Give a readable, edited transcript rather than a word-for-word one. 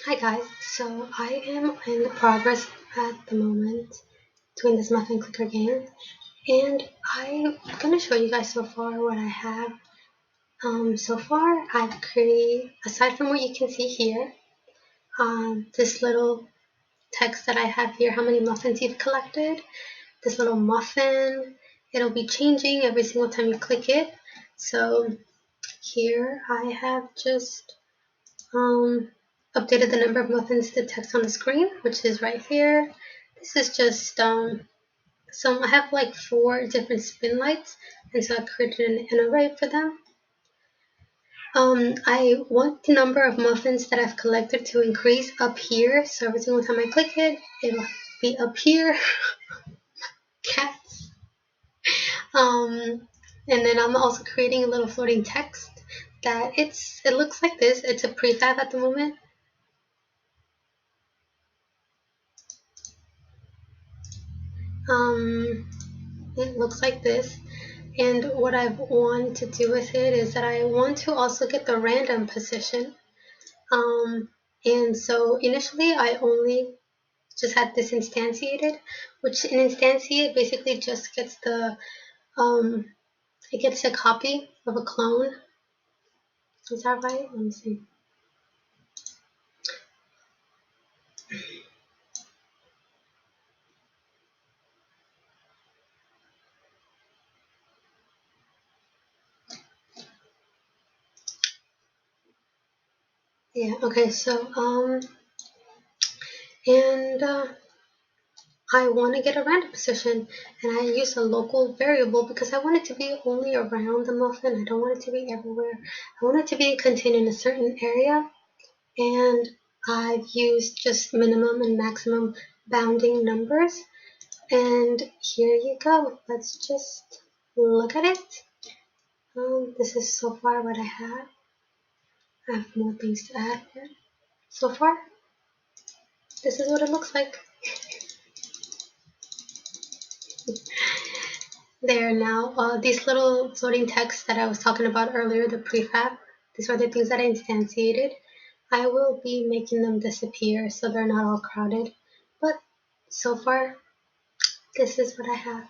Hi guys, so I am in the progress at the moment doing this muffin clicker game, and I'm gonna show you guys so far what I have. So far I've created, aside from what you can see here, this little text that I have here, how many muffins you've collected, this little muffin, it'll be changing every single time you click it. So here I have just updated the number of muffins to text on the screen, which is right here. This is just so I have like 4 different spin lights, and so I created an array for them. I want the number of muffins that I've collected to increase up here, so every single time I click it, it'll be up here. Cats. And then I'm also creating a little floating text that it looks like this. It's a prefab at the moment. It looks like this, and what I want to do with it is that I want to also get the random position. And so initially I only just had this instantiated, which an instantiate basically just gets the it gets a copy of a clone. Is that right? Let me see. Yeah, okay, so and I want to get a random position, and I use a local variable because I want it to be only around the muffin. I don't want it to be everywhere. I want it to be contained in a certain area, and I've used just minimum and maximum bounding numbers. And here you go. Let's just look at it. This is so far what I have. I have more things to add here. So far, this is what it looks like. There now, these little floating texts that I was talking about earlier, the prefab, these are the things that I instantiated. I will be making them disappear so they're not all crowded. But so far, this is what I have.